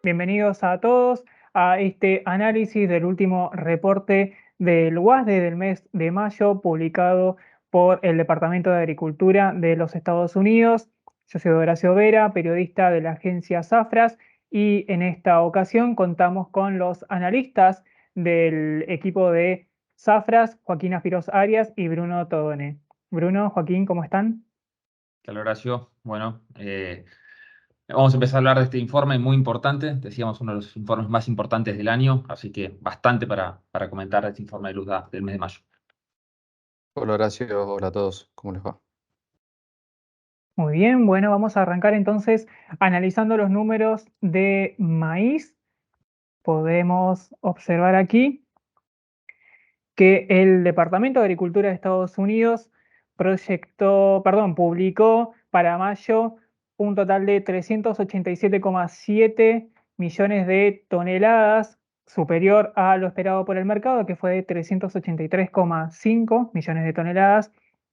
Bienvenidos a todos a este análisis del último reporte del WASDE del mes de mayo, publicado por el Departamento de Agricultura de los Estados Unidos. Yo soy Horacio Vera, periodista de la agencia Safras, y en esta ocasión contamos con los analistas del equipo de Safras, Joaquín Aspiros Arias y Bruno Todone. Bruno, Joaquín, ¿cómo están? ¿Qué tal, Horacio? Bueno, vamos a empezar a hablar de este informe muy importante. Decíamos uno de los informes más importantes del año, así que bastante para comentar de este informe de Luzda del mes de mayo. Hola Horacio, hola a todos, ¿cómo les va? Muy bien, bueno, vamos a arrancar entonces analizando los números de maíz. Podemos observar aquí que el Departamento de Agricultura de Estados Unidos publicó para mayo un total de 387,7 millones de toneladas, superior a lo esperado por el mercado, que fue de 383,5 millones de toneladas.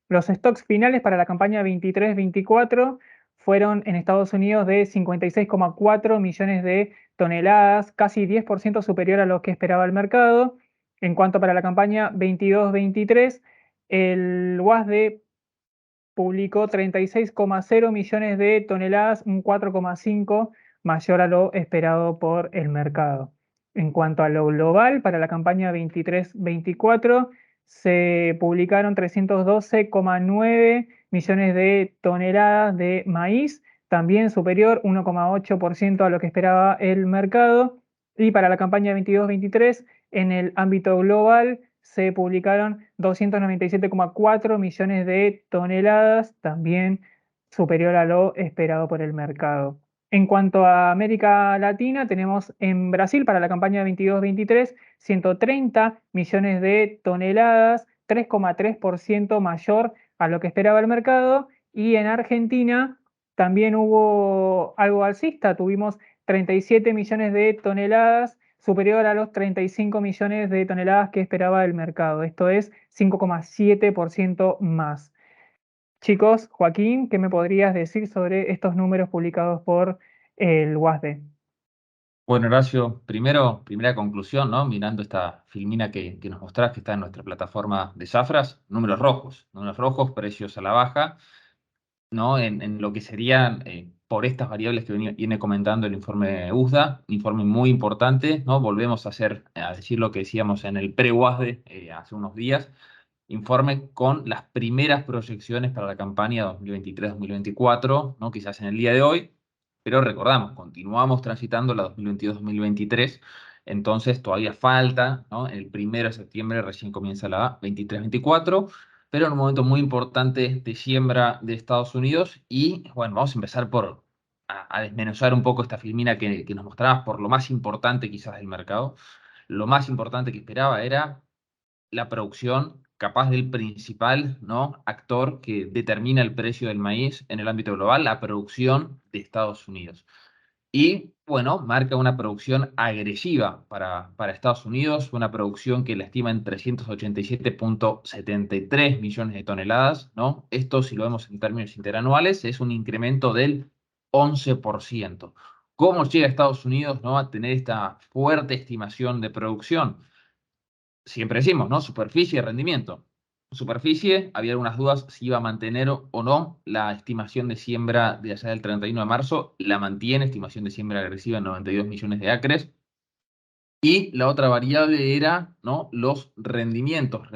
Los stocks finales para la campaña 23-24 fueron en Estados Unidos de 56,4 millones de toneladas, casi 10% superior a lo que esperaba el mercado. En cuanto para la campaña 22-23, el WASDE publicó 36,0 millones de toneladas, un 4,5 mayor a lo esperado por el mercado. En cuanto a lo global, para la campaña 23-24 se publicaron 312,9 millones de toneladas de maíz, también superior 1,8% a lo que esperaba el mercado. Y para la campaña 22-23, en el ámbito global, se publicaron 297,4 millones de toneladas, también superior a lo esperado por el mercado. En cuanto a América Latina, tenemos en Brasil para la campaña 22-23 130 millones de toneladas, 3,3% mayor a lo que esperaba el mercado. Y en Argentina también hubo algo alcista, tuvimos 37 millones de toneladas, superior a los 35 millones de toneladas que esperaba el mercado. Esto es 5,7% más. Chicos, Joaquín, ¿qué me podrías decir sobre estos números publicados por el WASDE? Bueno, Horacio, primera conclusión, ¿no? Mirando esta filmina que nos mostrás, que está en nuestra plataforma de Zafras, números rojos, precios a la baja, ¿no? En lo que serían, por estas variables que viene comentando el informe USDA, un informe muy importante, ¿no? Volvemos a decir lo que decíamos en el pre-UASDE hace unos días, informe con las primeras proyecciones para la campaña 2023-2024, ¿no? Quizás en el día de hoy, pero recordamos, continuamos transitando la 2022-2023, entonces todavía falta, ¿no? El 1 de septiembre recién comienza la 23-24, pero en un momento muy importante de siembra de Estados Unidos. Y bueno, vamos a empezar a desmenuzar un poco esta filmina que nos mostrabas por lo más importante quizás del mercado. Lo más importante que esperaba era la producción, capaz del principal, ¿no? actor que determina el precio del maíz en el ámbito global, la producción de Estados Unidos. Y bueno, marca una producción agresiva para Estados Unidos, una producción que la estima en 387,73 millones de toneladas, ¿no? Esto, si lo vemos en términos interanuales, es un incremento del 11%. ¿Cómo llega Estados Unidos, ¿no? a tener esta fuerte estimación de producción? Siempre decimos, ¿no? Superficie y rendimiento. Superficie, había algunas dudas si iba a mantener o no la estimación de siembra de allá del 31 de marzo. La mantiene, estimación de siembra agresiva en 92 millones de acres. Y la otra variable era, ¿no? los rendimientos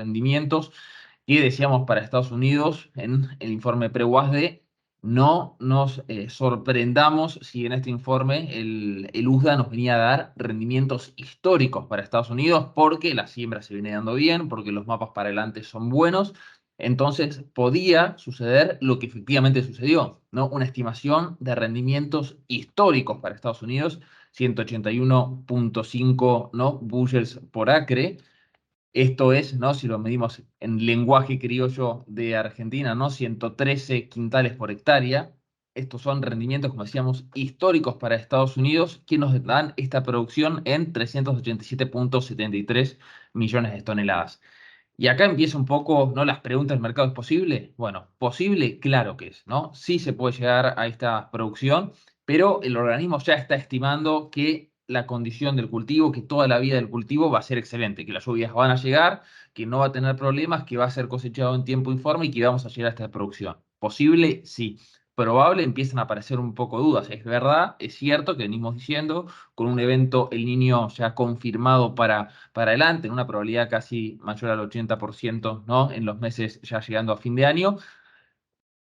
que decíamos para Estados Unidos en el informe pre-WASDE. No nos sorprendamos si en este informe el USDA nos venía a dar rendimientos históricos para Estados Unidos, porque la siembra se viene dando bien, porque los mapas para adelante son buenos. Entonces podía suceder lo que efectivamente sucedió, ¿no? Una estimación de rendimientos históricos para Estados Unidos, 181,5, ¿no? bushels por acre. Esto es, ¿no? si lo medimos en lenguaje criollo de Argentina, ¿no? 113 quintales por hectárea. Estos son rendimientos, como decíamos, históricos para Estados Unidos, que nos dan esta producción en 387,73 millones de toneladas. Y acá empieza un poco, ¿no? Las preguntas del mercado. ¿Es posible? Bueno, posible, claro que es, ¿no? Sí se puede llegar a esta producción, pero el organismo ya está estimando que la condición del cultivo, que toda la vida del cultivo va a ser excelente, que las lluvias van a llegar, que no va a tener problemas, que va a ser cosechado en tiempo informe y que vamos a llegar a esta producción. ¿Posible? Sí. Probable, empiezan a aparecer un poco dudas. Es verdad, es cierto que venimos diciendo, con un evento El Niño ya confirmado para adelante, en una probabilidad casi mayor al 80%, ¿no? En los meses ya llegando a fin de año,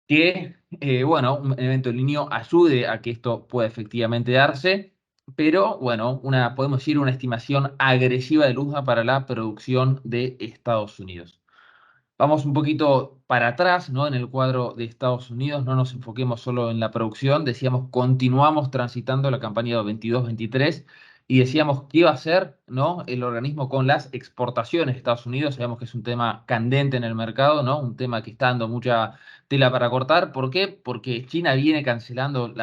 que, bueno, un evento El Niño ayude a que esto pueda efectivamente darse, pero, bueno, podemos decir una estimación agresiva de luz para la producción de Estados Unidos. Vamos un poquito para atrás, ¿no? En el cuadro de Estados Unidos, no nos enfoquemos solo en la producción, decíamos, continuamos transitando la campaña 22-23 y decíamos qué iba a hacer, ¿no? El organismo con las exportaciones de Estados Unidos. Sabemos que es un tema candente en el mercado, ¿no? Un tema que está dando mucha tela para cortar. ¿Por qué? Porque China viene cancelando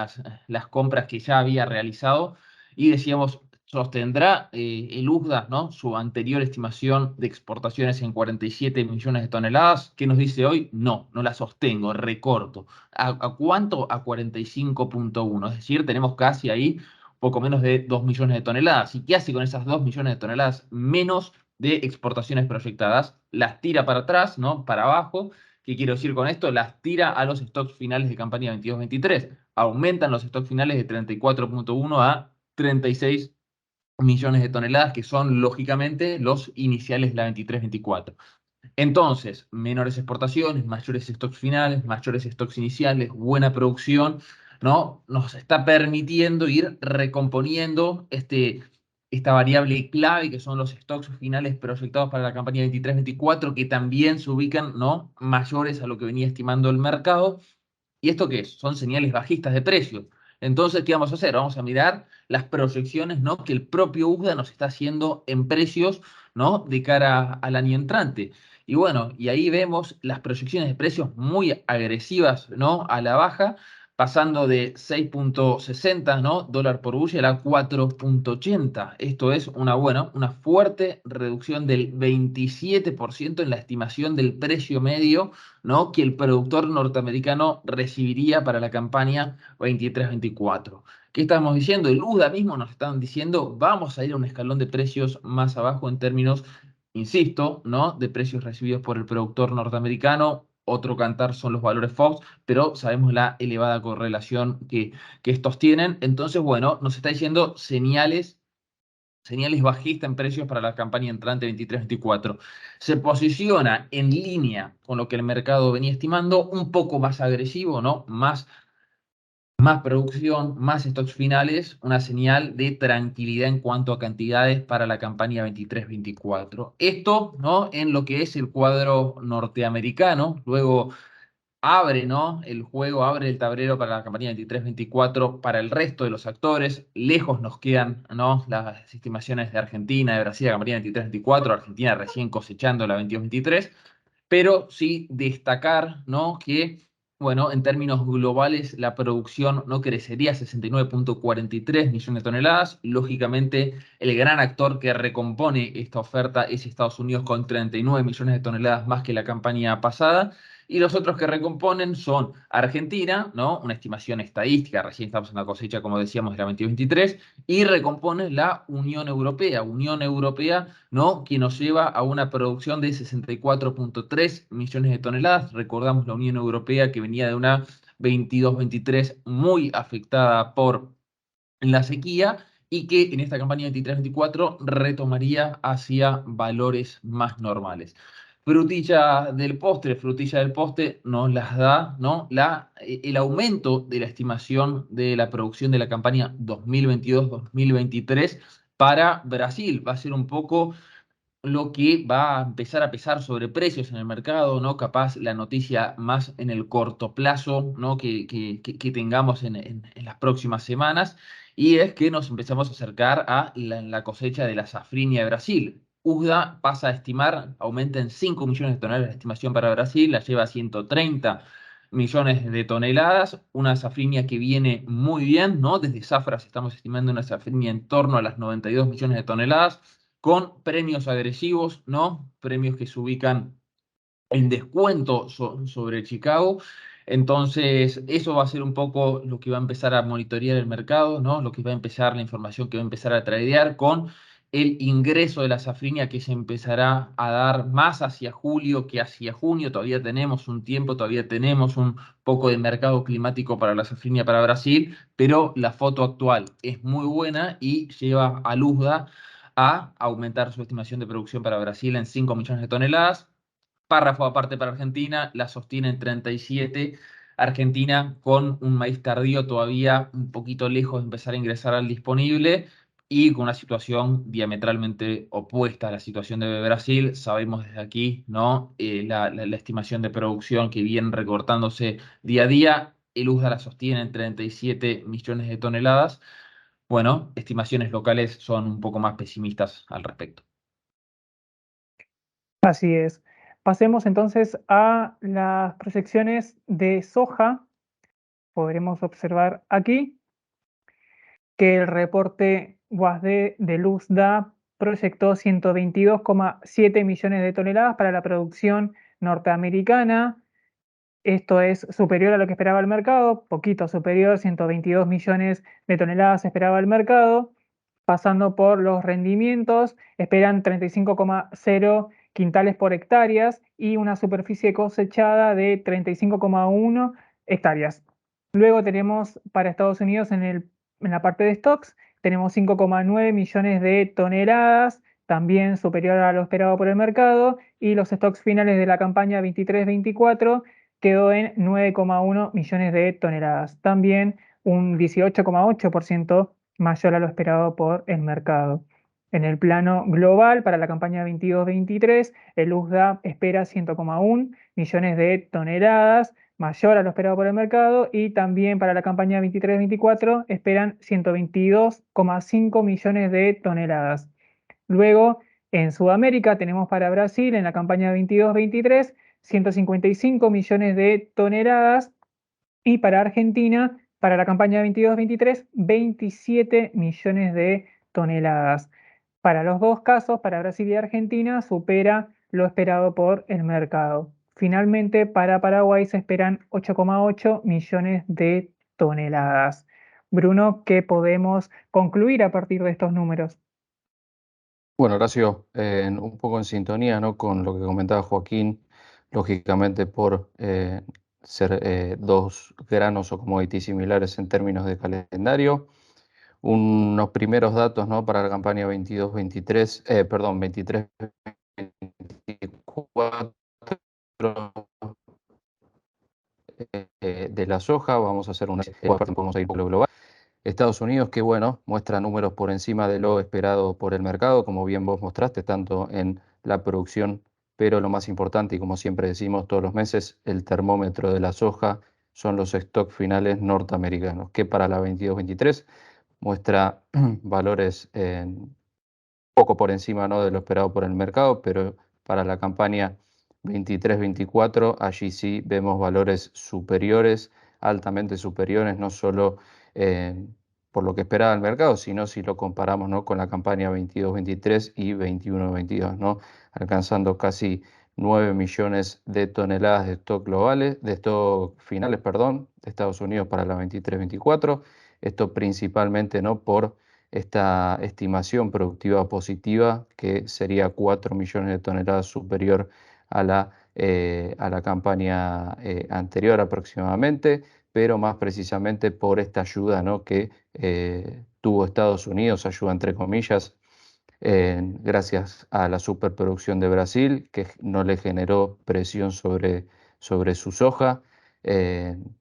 las compras que ya había realizado y decíamos, sostendrá el USDA, ¿no? Su anterior estimación de exportaciones en 47 millones de toneladas. ¿Qué nos dice hoy? No, no la sostengo, recorto. ¿A cuánto? A 45,1. Es decir, tenemos casi ahí poco menos de 2 millones de toneladas. ¿Y qué hace con esas 2 millones de toneladas menos de exportaciones proyectadas? Las tira para atrás, ¿no? Para abajo. ¿Qué quiero decir con esto? Las tira a los stocks finales de campaña 22-23. Aumentan los stocks finales de 34,1 a 36 millones de toneladas, que son lógicamente los iniciales de la 23-24. Entonces, menores exportaciones, mayores stocks finales, mayores stocks iniciales, buena producción, ¿no? Nos está permitiendo ir recomponiendo esta variable clave que son los stocks finales proyectados para la campaña 23-24, que también se ubican, ¿no? Mayores a lo que venía estimando el mercado. ¿Y esto qué es? Son señales bajistas de precios. Entonces, ¿qué vamos a hacer? Vamos a mirar las proyecciones, ¿no? Que el propio USDA nos está haciendo en precios, ¿no? De cara al año entrante. Y bueno, y ahí vemos las proyecciones de precios muy agresivas, ¿no? A la baja, pasando de 6,60, ¿no? Dólar por bushel a 4,80. Esto es una fuerte reducción del 27% en la estimación del precio medio, ¿no? Que el productor norteamericano recibiría para la campaña 23-24. ¿Qué estamos diciendo? El USDA mismo nos están diciendo, vamos a ir a un escalón de precios más abajo en términos, insisto, ¿no? De precios recibidos por el productor norteamericano. Otro cantar son los valores Fox, pero sabemos la elevada correlación que estos tienen. Entonces, bueno, nos está diciendo señales bajistas en precios para la campaña entrante 23-24. Se posiciona en línea con lo que el mercado venía estimando, un poco más agresivo, ¿no? Más producción, más stocks finales, una señal de tranquilidad en cuanto a cantidades para la campaña 23-24. Esto, ¿no? En lo que es el cuadro norteamericano. Luego abre, ¿no? El juego, abre el tablero para la campaña 23-24 para el resto de los actores. Lejos nos quedan, ¿no? Las estimaciones de Argentina, de Brasil, la campaña 23-24, Argentina recién cosechando la 22-23, pero sí destacar, ¿no? Que, bueno, en términos globales la producción no crecería a 69,43 millones de toneladas. Lógicamente, el gran actor que recompone esta oferta es Estados Unidos con 39 millones de toneladas más que la campaña pasada. Y los otros que recomponen son Argentina, ¿no? Una estimación estadística, recién estamos en la cosecha, como decíamos, de la 2023, y recompone la Unión Europea, ¿no? Que nos lleva a una producción de 64,3 millones de toneladas. Recordamos la Unión Europea que venía de una 22-23 muy afectada por la sequía y que en esta campaña 23-24 retomaría hacia valores más normales. Frutilla del postre nos las da, ¿no? El aumento de la estimación de la producción de la campaña 2022-2023 para Brasil. Va a ser un poco lo que va a empezar a pesar sobre precios en el mercado, ¿no? Capaz la noticia más en el corto plazo, ¿no? Que tengamos en las próximas semanas, y es que nos empezamos a acercar a la cosecha de la safrinia de Brasil. USDA pasa a estimar, aumenta en 5 millones de toneladas la estimación para Brasil, la lleva a 130 millones de toneladas, una safrinia que viene muy bien, ¿no? Desde Zafras estamos estimando una safrinia en torno a las 92 millones de toneladas, con premios agresivos, ¿no? Premios que se ubican en descuento sobre Chicago. Entonces, eso va a ser un poco lo que va a empezar a monitorear el mercado, ¿no? Lo que va a empezar, la información que va a empezar a tradear con el ingreso de la safrinha que se empezará a dar más hacia julio que hacia junio. Todavía tenemos un tiempo, todavía tenemos un poco de mercado climático para la safrinha para Brasil, pero la foto actual es muy buena y lleva a Luzda a aumentar su estimación de producción para Brasil en 5 millones de toneladas. Párrafo aparte para Argentina, la sostiene en 37. Argentina con un maíz tardío todavía un poquito lejos de empezar a ingresar al disponible y con una situación diametralmente opuesta a la situación de Brasil. Sabemos desde aquí, ¿no? La estimación de producción que viene recortándose día a día. El USDA la sostiene en 37 millones de toneladas. Bueno, estimaciones locales son un poco más pesimistas al respecto. Así es. Pasemos entonces a las proyecciones de soja. Podremos observar aquí que el reporte WASD de Luzda proyectó 122,7 millones de toneladas para la producción norteamericana. Esto es superior a lo que esperaba el mercado, poquito superior, 122 millones de toneladas esperaba el mercado. Pasando por los rendimientos, esperan 35,0 quintales por hectáreas y una superficie cosechada de 35,1 hectáreas. Luego tenemos para Estados Unidos en la parte de stocks, tenemos 5,9 millones de toneladas, también superior a lo esperado por el mercado, y los stocks finales de la campaña 23-24 quedó en 9,1 millones de toneladas, también un 18,8% mayor a lo esperado por el mercado. En el plano global, para la campaña 22-23, el USDA espera 100,1 millones de toneladas, mayor a lo esperado por el mercado, y también para la campaña 23-24 esperan 122,5 millones de toneladas. Luego, en Sudamérica tenemos para Brasil, en la campaña 22-23, 155 millones de toneladas, y para Argentina, para la campaña 22-23, 27 millones de toneladas. Para los dos casos, para Brasil y Argentina, supera lo esperado por el mercado. Finalmente, para Paraguay se esperan 8,8 millones de toneladas. Bruno, ¿qué podemos concluir a partir de estos números? Bueno, Horacio, un poco en sintonía, ¿no? Con lo que comentaba Joaquín, lógicamente por ser dos granos o commodities similares en términos de calendario. Unos primeros datos, ¿no? Para la campaña 22-23, perdón, 23-24 de la soja. Vamos a hacer una, vamos a ir por lo global. Estados Unidos, que bueno, muestra números por encima de lo esperado por el mercado, como bien vos mostraste, tanto en la producción, pero lo más importante, y como siempre decimos todos los meses, el termómetro de la soja son los stocks finales norteamericanos, que para la 22-23 muestra valores poco por encima, ¿no? De lo esperado por el mercado, pero para la campaña 23-24, allí sí vemos valores superiores, altamente superiores, no solo por lo que esperaba el mercado, sino si lo comparamos, ¿no? Con la campaña 22-23 y 21-22, ¿no? Alcanzando casi 9 millones de toneladas de stock globales, de stock finales, perdón, de Estados Unidos para la 23-24. Esto principalmente, ¿no? Por esta estimación productiva positiva, que sería 4 millones de toneladas superior a la campaña anterior aproximadamente, pero más precisamente por esta ayuda, ¿no? Que tuvo Estados Unidos, ayuda entre comillas, gracias a la superproducción de Brasil, que no le generó presión sobre su soja.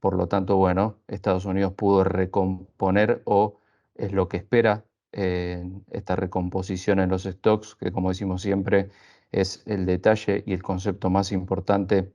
Por lo tanto, bueno, Estados Unidos pudo recomponer, o es lo que espera, esta recomposición en los stocks, que como decimos siempre es el detalle y el concepto más importante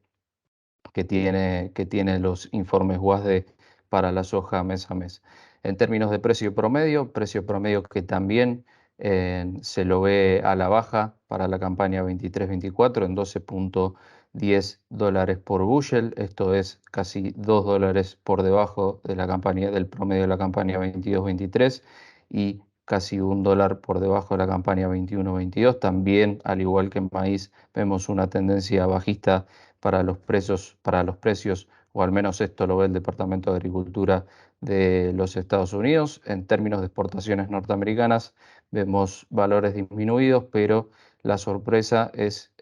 que tiene los informes WASDE para la soja mes a mes. En términos de precio promedio que también se lo ve a la baja para la campaña 23-24 en $12.10 por bushel. Esto es casi $2 por debajo de la campaña, del promedio de la campaña 22-23 y casi $1 por debajo de la campaña 21-22. También, al igual que en maíz, vemos una tendencia bajista para los precios o al menos esto lo ve el Departamento de Agricultura de los Estados Unidos. En términos de exportaciones norteamericanas, vemos valores disminuidos, pero la sorpresa es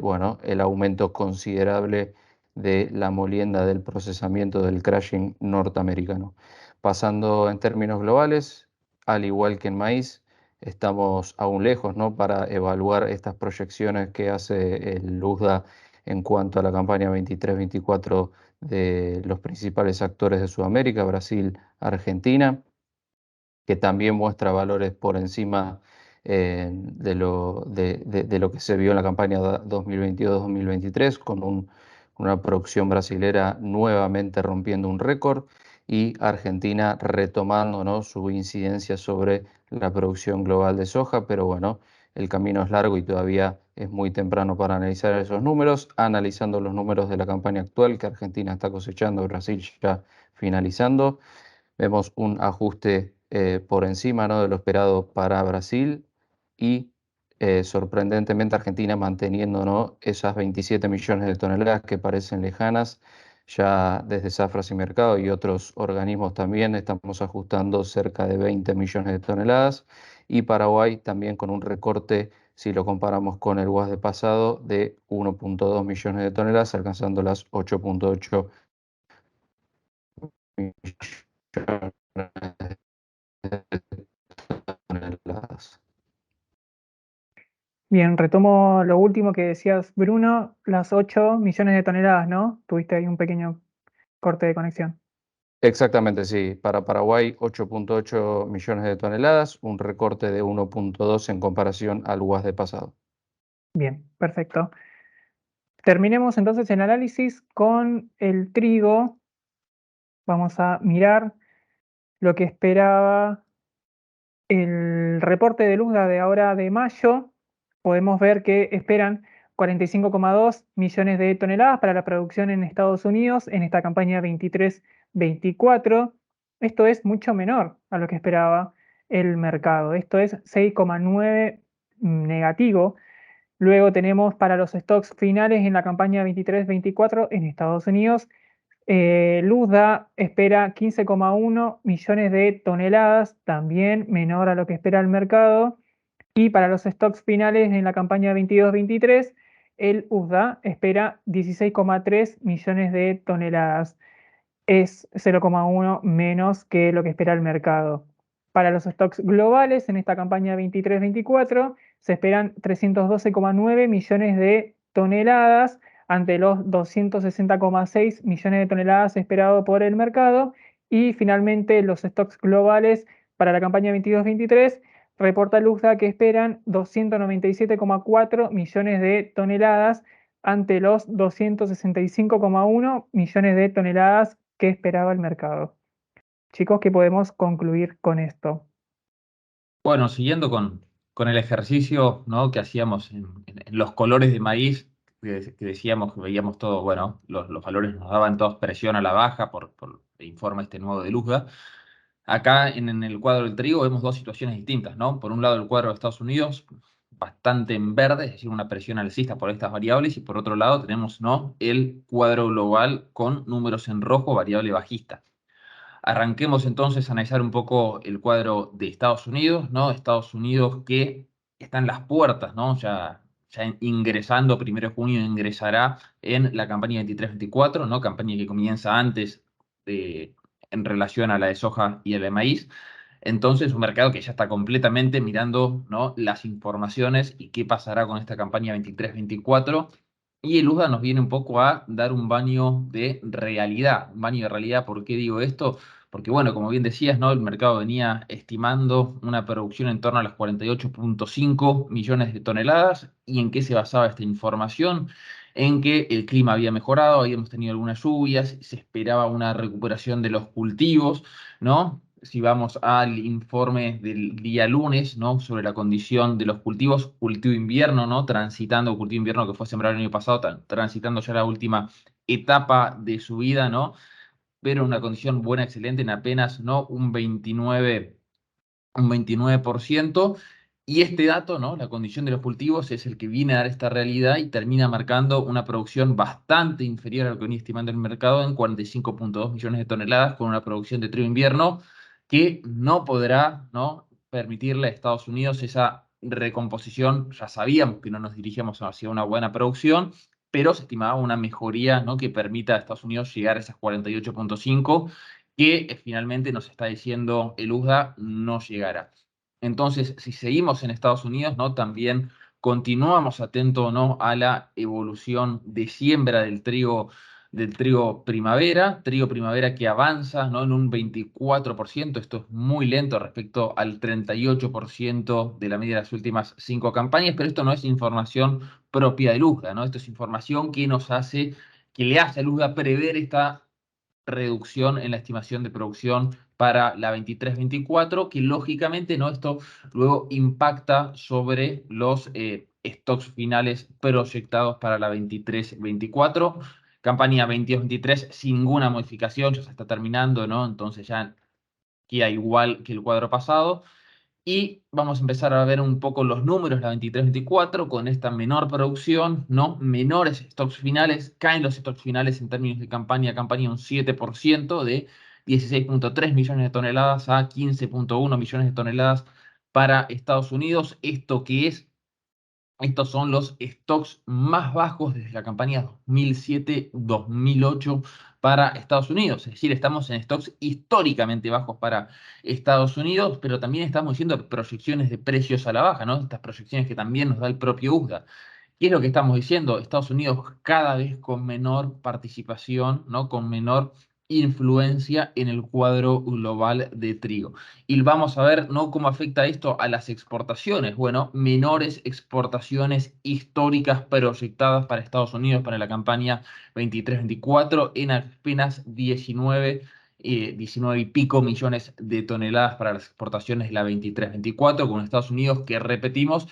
bueno, el aumento considerable de la molienda del procesamiento del crushing norteamericano. Pasando en términos globales, al igual que en maíz, estamos aún lejos, ¿no?, para evaluar estas proyecciones que hace el USDA en cuanto a la campaña 23-24 de los principales actores de Sudamérica, Brasil, Argentina, que también muestra valores por encima de lo que se vio en la campaña 2022-2023, con una producción brasilera nuevamente rompiendo un récord y Argentina retomando, ¿no?, su incidencia sobre la producción global de soja, pero bueno, el camino es largo y todavía es muy temprano para analizar esos números. Analizando los números de la campaña actual que Argentina está cosechando, Brasil ya finalizando, vemos un ajuste por encima, ¿no?, de lo esperado para Brasil y sorprendentemente Argentina manteniendo, ¿no?, esas 27 millones de toneladas que parecen lejanas. Ya desde Zafras y Mercado y otros organismos también estamos ajustando cerca de 20 millones de toneladas, y Paraguay también con un recorte, si lo comparamos con el UAS de pasado, de 1.2 millones de toneladas, alcanzando las 8.8 millones toneladas. Bien, retomo lo último que decías, Bruno, las 8 millones de toneladas, ¿no? Tuviste ahí un pequeño corte de conexión. Exactamente, sí. Para Paraguay, 8.8 millones de toneladas, un recorte de 1.2 en comparación al UAS de pasado. Bien, perfecto. Terminemos entonces el análisis con el trigo. Vamos a mirar lo que esperaba el reporte de USDA de ahora de mayo. Podemos ver que esperan 45,2 millones de toneladas para la producción en Estados Unidos en esta campaña 23-24. Esto es mucho menor a lo que esperaba el mercado. Esto es 6,9 negativo. Luego tenemos para los stocks finales en la campaña 23-24 en Estados Unidos. USDA espera 15,1 millones de toneladas, también menor a lo que espera el mercado. Y para los stocks finales en la campaña 22-23, el USDA espera 16,3 millones de toneladas. Es 0,1 menos que lo que espera el mercado. Para los stocks globales en esta campaña 23-24 se esperan 312,9 millones de toneladas ante los 260,6 millones de toneladas esperados por el mercado. Y finalmente los stocks globales para la campaña 22-23 reporta el USDA que esperan 297,4 millones de toneladas ante los 265,1 millones de toneladas que esperaba el mercado. Chicos, ¿qué podemos concluir con esto? Bueno, siguiendo con el ejercicio, ¿no?, que hacíamos en los colores de maíz, que decíamos que veíamos todo, bueno, los valores nos daban todos presión a la baja por el informe este nuevo de Luzga. Acá en el cuadro del trigo vemos dos situaciones distintas, ¿no? Por un lado el cuadro de Estados Unidos, bastante en verde, es decir, una presión alcista por estas variables, y por otro lado tenemos, ¿no?, el cuadro global con números en rojo, variable bajista. Arranquemos entonces a analizar un poco el cuadro de Estados Unidos, ¿no? Estados Unidos que está en las puertas, ¿no? Ya ingresando, 1 de junio ingresará en la campaña 23-24, ¿no? Campaña que comienza antes en relación a la de soja y a la de maíz. Entonces, un mercado que ya está completamente mirando, ¿no?, las informaciones y qué pasará con esta campaña 23-24. Y el USDA nos viene un poco a dar un baño de realidad. Un baño de realidad, ¿por qué digo esto? Porque, bueno, como bien decías, ¿no?, el mercado venía estimando una producción en torno a las 48,5 millones de toneladas. ¿Y en qué se basaba esta información? En que el clima había mejorado, habíamos tenido algunas lluvias, se esperaba una recuperación de los cultivos, ¿no? Si vamos al informe del día lunes, ¿no?, sobre la condición de los cultivos, cultivo invierno, ¿no?, cultivo invierno que fue sembrado el año pasado, transitando ya la última etapa de su vida, ¿no?, pero en una condición buena, excelente, en apenas, ¿no?, un 29%. Y este dato, ¿no? La condición de los cultivos es el que viene a dar esta realidad y termina marcando una producción bastante inferior a lo que venía estimando el mercado en 45.2 millones de toneladas, con una producción de trigo invierno que no podrá, ¿no?, permitirle a Estados Unidos esa recomposición. Ya sabíamos que no nos dirigíamos hacia una buena producción, pero se estimaba una mejoría, ¿no?, que permita a Estados Unidos llegar a esas 48.5, que finalmente nos está diciendo el USDA no llegará. Entonces, si seguimos en Estados Unidos, ¿no?, también continuamos atentos, ¿no?, a la evolución de siembra del trigo trigo primavera que avanza, ¿no?, en un 24%. Esto es muy lento respecto al 38% de la media de las últimas 5 campañas, pero esto no es información propia del USDA, ¿no? Esto es información que que le hace al USDA prever esta reducción en la estimación de producción para la 23-24, que lógicamente, ¿no?, esto luego impacta sobre los stocks finales proyectados para la 23-24. Campaña 22-23 sin ninguna modificación, ya se está terminando, ¿no? Entonces ya queda igual que el cuadro pasado. Y vamos a empezar a ver un poco los números, la 23-24, con esta menor producción, ¿no? Menores stocks finales, caen los stocks finales en términos de campaña a campaña un 7%, de 16.3 millones de toneladas a 15.1 millones de toneladas para Estados Unidos. Estos son los stocks más bajos desde la campaña 2007-2008 para Estados Unidos. Es decir, estamos en stocks históricamente bajos para Estados Unidos, pero también estamos diciendo proyecciones de precios a la baja, ¿no? Estas proyecciones que también nos da el propio USDA. ¿Qué es lo que estamos diciendo? Estados Unidos cada vez con menor participación, ¿no?, con menor influencia en el cuadro global de trigo. Y vamos a ver, ¿no?, cómo afecta esto a las exportaciones. Bueno, menores exportaciones históricas proyectadas para Estados Unidos para la campaña 23-24 en apenas 19 y pico millones de toneladas para las exportaciones de la 23-24, con Estados Unidos que, repetimos,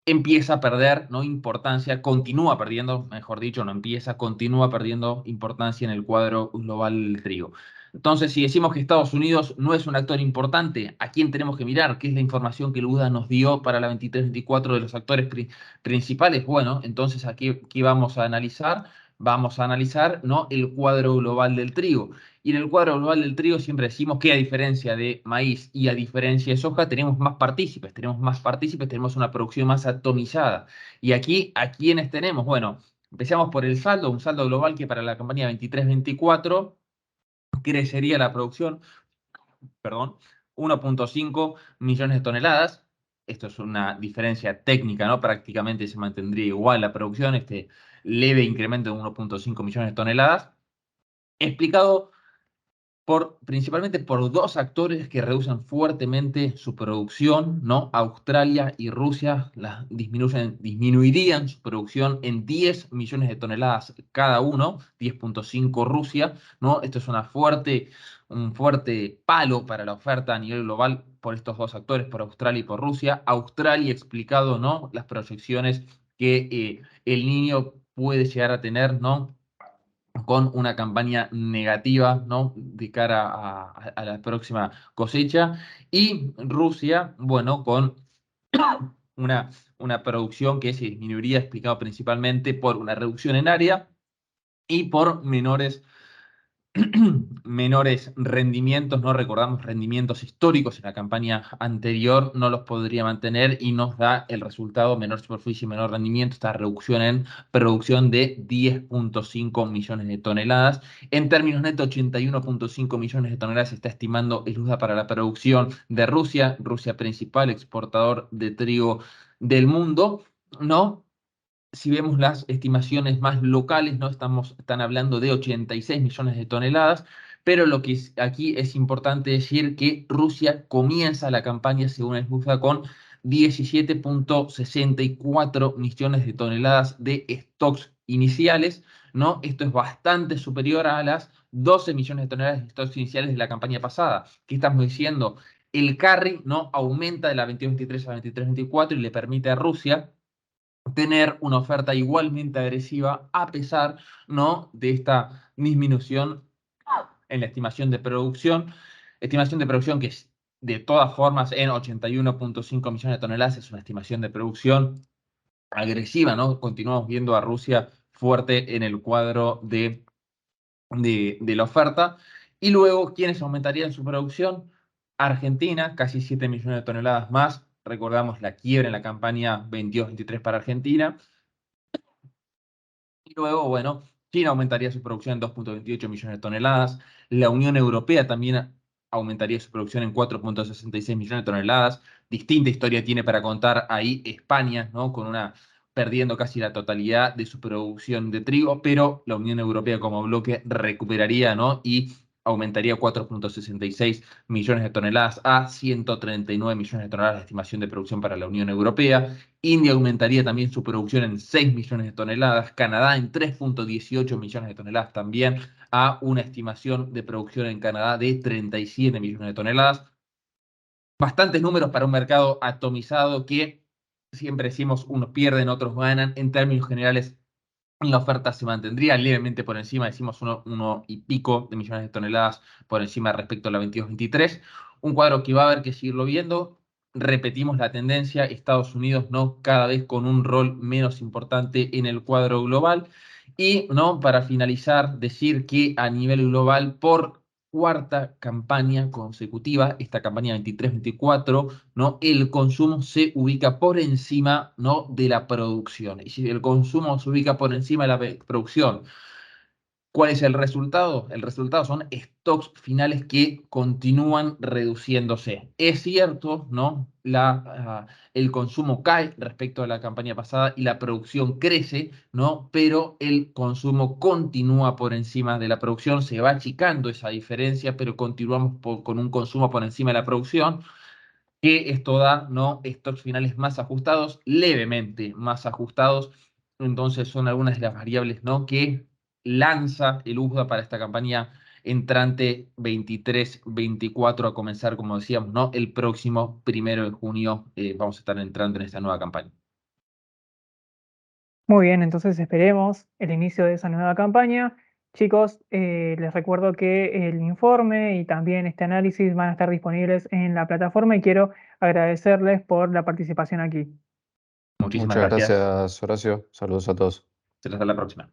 empieza a perder, ¿no?, importancia, continúa perdiendo, mejor dicho, no empieza, continúa perdiendo importancia en el cuadro global del trigo. Entonces, si decimos que Estados Unidos no es un actor importante, ¿a quién tenemos que mirar? ¿Qué es la información que el USDA nos dio para la 23-24 de los actores principales? Bueno, entonces aquí vamos a analizar. Vamos a analizar, ¿no?, el cuadro global del trigo. Y en el cuadro global del trigo siempre decimos que, a diferencia de maíz y a diferencia de soja, tenemos más partícipes, tenemos una producción más atomizada. Y aquí, ¿a quiénes tenemos? Bueno, empezamos por el saldo, un saldo global que para la campaña 23-24 crecería la producción, perdón, 1.5 millones de toneladas. Esto es una diferencia técnica, ¿no? Prácticamente se mantendría igual la producción, este leve incremento de 1.5 millones de toneladas, explicado principalmente por dos actores que reducen fuertemente su producción, ¿no? Australia y Rusia disminuirían su producción en 10 millones de toneladas cada uno, 10.5 Rusia, ¿no? Esto es un fuerte palo para la oferta a nivel global por estos dos actores, por Australia y por Rusia. Australia explicado, ¿no?, las proyecciones que el Niño puede llegar a tener, ¿no?, con una campaña negativa, ¿no?, de cara a la próxima cosecha. Y Rusia, bueno, con una producción que se disminuiría, explicado principalmente por una reducción en área y por menores rendimientos. No recordamos rendimientos históricos en la campaña anterior, no los podría mantener y nos da el resultado: menor superficie y menor rendimiento, esta reducción en producción de 10.5 millones de toneladas. En términos netos, 81.5 millones de toneladas se está estimando el USDA para la producción de Rusia, principal exportador de trigo del mundo, ¿no? Si vemos las estimaciones más locales, ¿no?, están hablando de 86 millones de toneladas, pero aquí es importante decir que Rusia comienza la campaña, según el USDA, con 17.64 millones de toneladas de stocks iniciales, ¿no? Esto es bastante superior a las 12 millones de toneladas de stocks iniciales de la campaña pasada. ¿Qué estamos diciendo? El carry, ¿no?, aumenta de la 22-23 a 23-24 y le permite a Rusia tener una oferta igualmente agresiva, a pesar, ¿no?, de esta disminución en la estimación de producción que de todas formas en 81.5 millones de toneladas. Es una estimación de producción agresiva, ¿no? Continuamos viendo a Rusia fuerte en el cuadro de la oferta. Y luego, ¿quiénes aumentarían su producción? Argentina, casi 7 millones de toneladas más. Recordamos la quiebra en la campaña 22-23 para Argentina. Y luego, bueno, China aumentaría su producción en 2.28 millones de toneladas. La Unión Europea también aumentaría su producción en 4.66 millones de toneladas. Distinta historia tiene para contar ahí España, ¿no? Perdiendo casi la totalidad de su producción de trigo, pero la Unión Europea como bloque recuperaría, ¿no? Y aumentaría 4.66 millones de toneladas a 139 millones de toneladas de estimación de producción para la Unión Europea. India aumentaría también su producción en 6 millones de toneladas, Canadá en 3.18 millones de toneladas también, a una estimación de producción en Canadá de 37 millones de toneladas. Bastantes números para un mercado atomizado que siempre decimos unos pierden, otros ganan. En términos generales, la oferta se mantendría levemente por encima, decimos uno y pico de millones de toneladas por encima respecto a la 22-23. Un cuadro que va a haber que seguirlo viendo. Repetimos la tendencia, Estados Unidos no cada vez con un rol menos importante en el cuadro global. Y no, para finalizar, decir que a nivel global, por cuarta campaña consecutiva, esta campaña 23-24, ¿no? El consumo se ubica por encima, ¿no? de la producción. Y si el consumo se ubica por encima de la producción, ¿cuál es el resultado? El resultado son stocks finales que continúan reduciéndose. Es cierto, ¿no? El consumo cae respecto a la campaña pasada y la producción crece, ¿no? Pero el consumo continúa por encima de la producción. Se va achicando esa diferencia, pero continuamos con un consumo por encima de la producción, que esto da, ¿no? Stocks finales más ajustados, levemente más ajustados. Entonces son algunas de las variables, ¿no? que lanza el USDA para esta campaña entrante 23-24 a comenzar, como decíamos, ¿no? El próximo 1 de junio vamos a estar entrando en esta nueva campaña. Muy bien, entonces esperemos el inicio de esa nueva campaña. Chicos, les recuerdo que el informe y también este análisis van a estar disponibles en la plataforma y quiero agradecerles por la participación aquí. Muchísimas Muchas gracias. gracias, Horacio. Saludos a todos. Hasta la próxima.